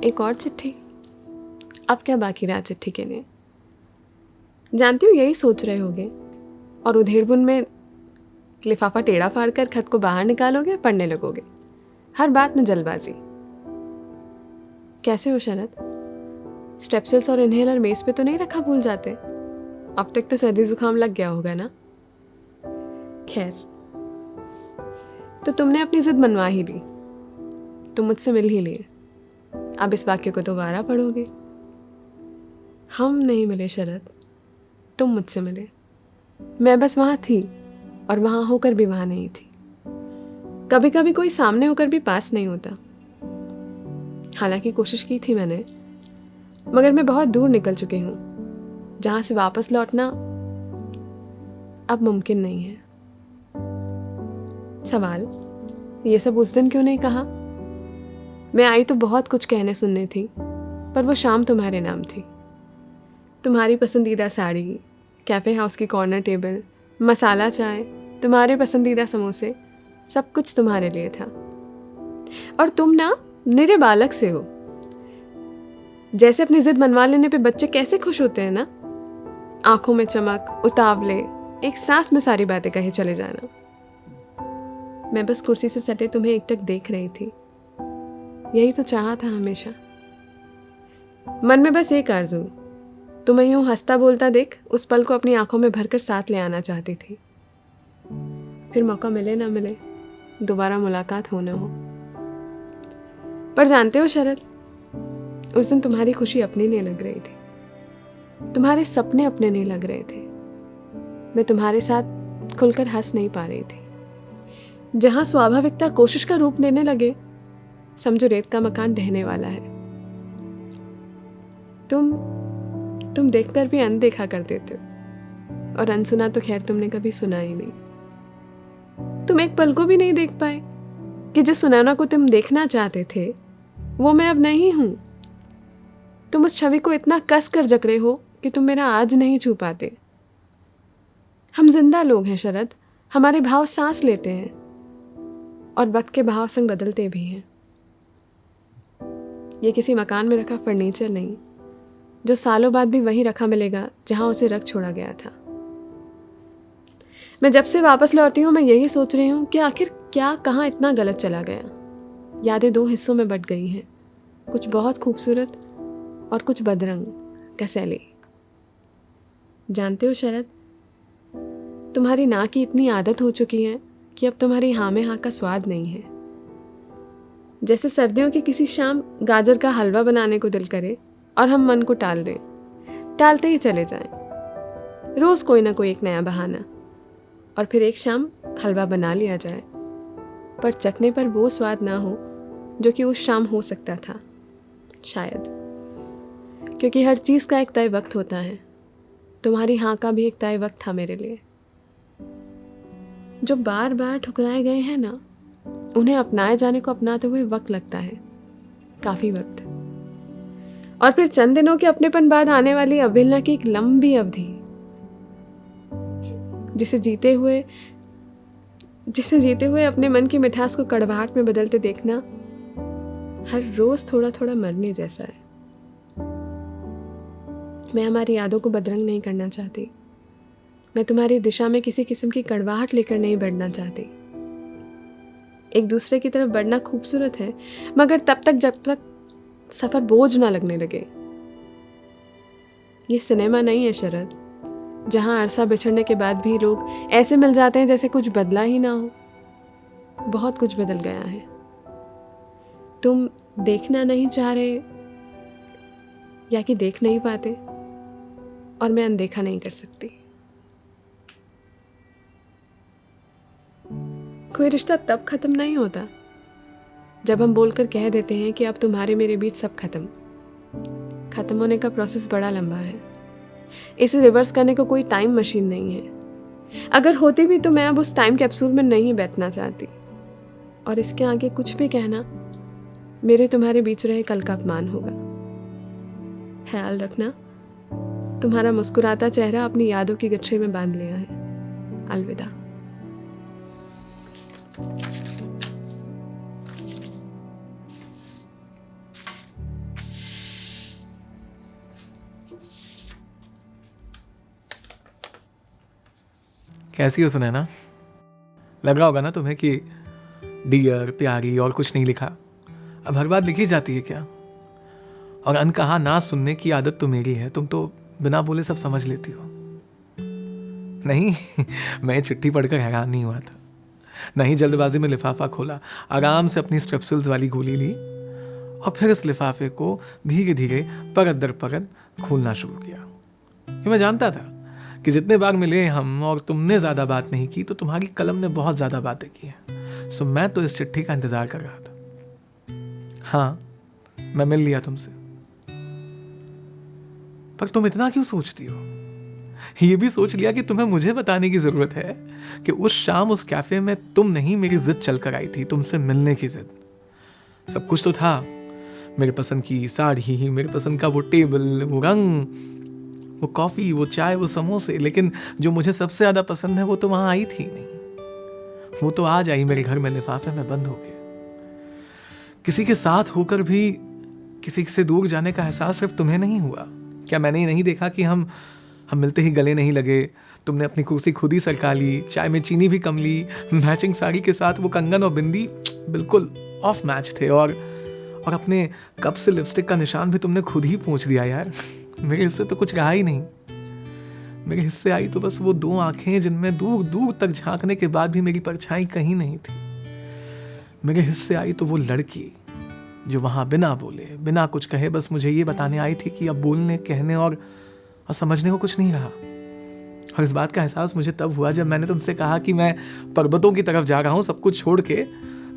एक और चिट्ठी। अब क्या बाकी रहा चिट्ठी के लिए? जानती हूँ यही सोच रहे होगे और उधेड़बुन में लिफाफा टेढ़ा फाड़ कर खत को बाहर निकालोगे, पढ़ने लगोगे। हर बात में जल्दबाजी। कैसे हो शरद? स्ट्रेप्सिल्स और इनहेलर मेज पे तो नहीं रखा भूल जाते? अब तक तो सर्दी जुकाम लग गया होगा ना? खैर, तो तुमने अपनी जिद मनवा ही ली, तुम मुझसे मिल ही लिए। अब इस वाक्य को दोबारा पढ़ोगे। हम नहीं मिले शरद, तुम मुझसे मिले। मैं बस वहाँ थी और वहाँ होकर भी वहाँ नहीं थी। कभी कभी कोई सामने होकर भी पास नहीं होता। हालांकि कोशिश की थी मैंने, मगर मैं बहुत दूर निकल चुकी हूँ, जहाँ से वापस लौटना अब मुमकिन नहीं है। सवाल, ये सब उस दिन क्यों नहीं कहा? मैं आई तो बहुत कुछ कहने सुनने थी, पर वो शाम तुम्हारे नाम थी। तुम्हारी पसंदीदा साड़ी, कैफ़े हाउस की कॉर्नर टेबल, मसाला चाय, तुम्हारे पसंदीदा समोसे, सब कुछ तुम्हारे लिए था। और तुम ना निरे बालक से हो। जैसे अपनी जिद मनवा लेने पे बच्चे कैसे खुश होते हैं ना, आंखों में चमक, उतावले, एक सांस में सारी बातें कहे चले जाना। मैं बस कुर्सी से सटे तुम्हें एकटक देख रही थी। यही तो चाहा था हमेशा। मन में बस एक आरज़ू, तुम्हें यूं हंसता बोलता देख उस पल को अपनी आंखों में भरकर साथ ले आना चाहती थी। फिर मौका मिले ना मिले, दोबारा मुलाकात हो ना हो। पर जानते हो शरद, उस दिन तुम्हारी खुशी अपनी नहीं लग रही थी, तुम्हारे सपने अपने नहीं लग रहे थे। मैं तुम्हारे साथ खुलकर हंस नहीं पा रही थी। जहां स्वाभाविकता कोशिश का रूप लेने लगे, समझो रेत का मकान ढहने वाला है। तुम देखकर भी अनदेखा कर देते हो, और अनसुना तो खैर तुमने कभी सुना ही नहीं। तुम एक पल को भी नहीं देख पाए कि जिस सुनैना को तुम देखना चाहते थे वो मैं अब नहीं हूं। तुम उस छवि को इतना कस कर जकड़े हो कि तुम मेरा आज नहीं छू पाते। हम जिंदा लोग हैं शरद, हमारे भाव सांस लेते हैं और वक्त के भाव संग बदलते भी हैं। ये किसी मकान में रखा फर्नीचर नहीं, जो सालों बाद भी वहीं रखा मिलेगा जहां उसे रख छोड़ा गया था। मैं जब से वापस लौटी हूं, मैं यही सोच रही हूं कि आखिर क्या कहाँ इतना गलत चला गया। यादें दो हिस्सों में बट गई हैं, कुछ बहुत खूबसूरत और कुछ बदरंग, कसैली। जानते हो शरद, तुम्हारी ना की इतनी आदत हो चुकी है कि अब तुम्हारी हाँ में हाँ का स्वाद नहीं है। जैसे सर्दियों की किसी शाम गाजर का हलवा बनाने को दिल करे और हम मन को टाल दें, टालते ही चले जाएं। रोज कोई ना कोई एक नया बहाना, और फिर एक शाम हलवा बना लिया जाए, पर चखने पर वो स्वाद ना हो जो कि उस शाम हो सकता था शायद। क्योंकि हर चीज़ का एक तय वक्त होता है। तुम्हारी हाँ का भी एक तय वक्त था मेरे लिए। जो बार बार ठुकराए गए हैं ना, उन्हें अपनाए जाने को अपनाते हुए वक्त लगता है, काफ़ी वक्त। और फिर चंद दिनों के अपनेपन बाद आने वाली अवहेलना की एक लंबी अवधि, जिसे जीते हुए अपने मन की मिठास को कड़वाहट में बदलते देखना हर रोज थोड़ा थोड़ा मरने जैसा है। मैं हमारी यादों को बदरंग नहीं करना चाहती। मैं तुम्हारी दिशा में किसी किस्म की कड़वाहट लेकर नहीं बढ़ना चाहती। एक दूसरे की तरफ बढ़ना खूबसूरत है, मगर तब तक जब तक सफर बोझ ना लगने लगे। ये सिनेमा नहीं है शरद, जहां अरसा बिछड़ने के बाद भी लोग ऐसे मिल जाते हैं जैसे कुछ बदला ही ना हो। बहुत कुछ बदल गया है। तुम देखना नहीं चाह रहे या कि देख नहीं पाते, और मैं अनदेखा नहीं कर सकती। कोई रिश्ता तब खत्म नहीं होता जब हम बोलकर कह देते हैं कि अब तुम्हारे मेरे बीच सब खत्म होने का प्रोसेस बड़ा लंबा है। इसे रिवर्स करने को कोई टाइम मशीन नहीं है। अगर होती भी तो मैं अब उस टाइम कैप्सूल में नहीं बैठना चाहती, और इसके आगे कुछ भी कहना मेरे तुम्हारे बीच रहे कल का अपमान होगा। ख्याल रखना, तुम्हारा मुस्कुराता चेहरा अपनी यादों की गठरी में बांध लिया है। अलविदा। कैसी हो सुनैना? लग रहा होगा ना तुम्हें कि डियर, प्यारी और कुछ नहीं लिखा। अब हर बात लिखी जाती है क्या? और अनकहा ना सुनने की आदत तो मेरी है, तुम तो बिना बोले सब समझ लेती हो। नहीं मैं चिट्ठी पढ़कर हैरान नहीं हुआ था, नहीं जल्दबाजी में लिफाफा खोला, आराम से अपनी स्ट्रेप्सिल्स वाली गोली ली और फिर इस लिफाफे को धीरे धीरे परत दर परत खोलना शुरू किया। कि मैं जानता था कि जितने बार मिले हम और तुमने ज्यादा बात नहीं की तो तुम्हारी कलम ने बहुत ज्यादा बातें की हैं। सो मैं तो इस चिट्ठी का इंतजार कर रहा था। हाँ, मैं मिल लिया तुमसे, पर तुम इतना क्यों सोचती हो? ये भी सोच लिया कि तुम्हें मुझे बताने की जरूरत है कि उस शाम उस कैफे में तुम नहीं, मेरी जिद चल कर आई थी, तुमसे मिलने की जिद। सब कुछ तो था, मेरे पसंद की साड़ी, मेरे पसंद का वो टेबल, वो रंग, वो कॉफी, वो चाय, वो समोसे, लेकिन जो मुझे सबसे ज्यादा पसंद है वो तो वहां आई थी नहीं। वो तो आज आई मेरे घर में लिफाफे में बंद होके। किसी के साथ होकर भी किसी से दूर जाने का एहसास सिर्फ तुम्हें नहीं हुआ क्या? मैंने ही नहीं देखा कि हम मिलते ही गले नहीं लगे? तुमने अपनी कुर्सी खुद ही सरका ली, चाय में चीनी भी कम ली, मैचिंग साड़ी के साथ वो कंगन और बिंदी बिल्कुल ऑफ मैच थे, और अपने कप से लिपस्टिक का निशान भी तुमने खुद ही पूछ दिया यार। मेरे हिस्से तो कुछ रहा ही नहीं। मेरे हिस्से आई तो बस वो दो आंखें जिनमें दूर दूर तक झांकने के बाद भी मेरी परछाई कहीं नहीं थी। मेरे हिस्से आई तो वो लड़की जो वहां बिना बोले, बिना कुछ कहे बस मुझे ये बताने आई थी कि अब बोलने, कहने और समझने को कुछ नहीं रहा। और इस बात का एहसास मुझे तब हुआ जब मैंने तुमसे कहा कि मैं पर्वतों की तरफ जा रहा हूं सब कुछ छोड़ के।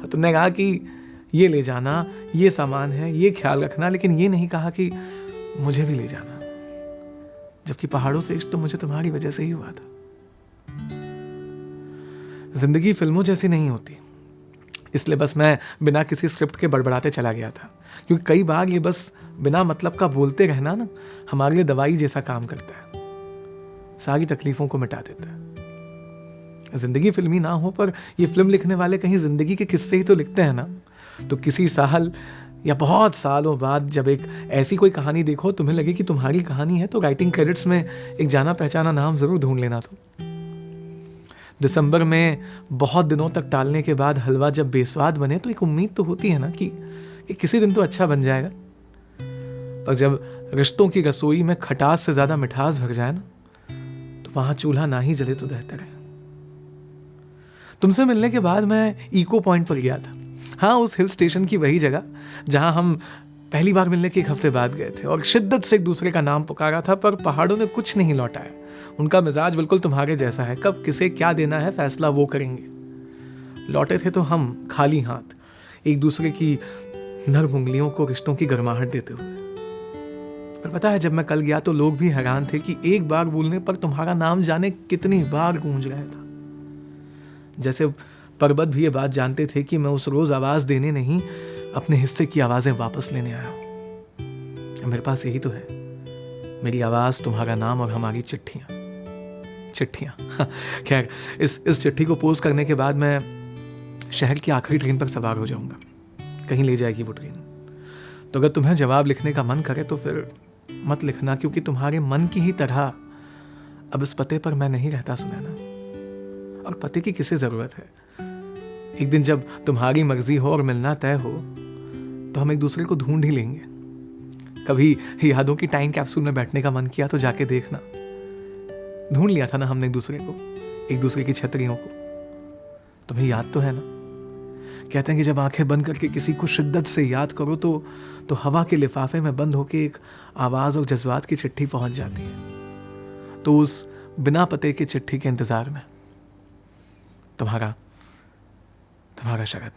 तुमने कहा कि ये ले जाना, ये सामान है, ये ख्याल रखना, लेकिन ये नहीं कहा कि मुझे भी ले जाना। जबकि पहाड़ों से इश्क तो मुझे तुम्हारी वजह से ही हुआ था। जिंदगी फिल्मों जैसी नहीं होती, इसलिए बस मैं बिना किसी स्क्रिप्ट के बड़बड़ाते चला गया था। क्योंकि कई बार ये बस बिना मतलब का बोलते रहना ना हमारे लिए दवाई जैसा काम करता है, सारी तकलीफों को मिटा देता है। जिंदगी फिल्मी ना हो पर ये फिल्म लिखने वाले कहीं जिंदगी के किस्से ही तो लिखते हैं ना। तो किसी साल या बहुत सालों बाद जब एक ऐसी कोई कहानी देखो तुम्हें लगे कि तुम्हारी कहानी है, तो राइटिंग क्रेडिट्स में एक जाना पहचाना नाम जरूर ढूंढ लेना। तो दिसंबर में बहुत दिनों तक टालने के बाद हलवा जब बेस्वाद बने तो एक उम्मीद तो होती है ना कि किसी दिन तो अच्छा बन जाएगा। पर जब रिश्तों की रसोई में खटास से ज्यादा मिठास भर जाए ना, तो वहां चूल्हा ना ही जले तो बेहतर है। तुमसे मिलने के बाद मैं इको पॉइंट पर गया था। हाँ, उस हिल स्टेशन की वही जगह जहां हम पहली बार मिलने के एक हफ्ते बाद गए थे और शिद्दत से एक दूसरे का नाम पुकारा था, पर पहाड़ों ने कुछ नहीं लौटाया। उनका मिजाज बिल्कुल तुम्हारे जैसा है, कब किसे क्या देना है फैसला वो करेंगे। लौटे थे तो हम खाली हाथ, एक दूसरे की नर्म उंगलियों को रिश्तों की गर्माहट देते हुए। पर पता है, जब मैं कल गया तो लोग भी हैरान थे कि एक बार बोलने पर तुम्हारा नाम जाने कितनी बार गूंज रहा था। जैसे पर्वत भी ये बात जानते थे कि मैं उस रोज आवाज देने नहीं, अपने हिस्से की आवाजें वापस लेने आया हूं। मेरे पास यही तो है, मेरी आवाज, तुम्हारा नाम और हमारी चिट्ठियां। खैर, इस चिट्ठी को पोस्ट करने के बाद मैं शहर की आखिरी ट्रेन पर सवार हो जाऊंगा। कहीं ले जाएगी वो ट्रेन। तो अगर तुम्हें जवाब लिखने का मन करे तो फिर मत लिखना, क्योंकि तुम्हारे मन की ही तरह अब इस पते पर मैं नहीं रहता सुनैना। और पते की किसे जरूरत है? एक दिन जब तुम्हारी मर्जी हो और मिलना तय हो तो हम एक दूसरे को ढूंढ ही लेंगे। कभी यादों की टाइम कैप्सूल में बैठने का मन किया तो जाके देखना, ढूंढ लिया था ना हमने एक दूसरे को, एक दूसरे की छतरियों को। तुम्हें याद तो है ना, कहते हैं कि जब आंखें बंद करके किसी को शिद्दत से याद करो तो हवा के लिफाफे में बंद होके एक आवाज और जज्बात की चिट्ठी पहुंच जाती है। तो उस बिना पते की चिट्ठी के इंतजार में तुम्हारा शरद।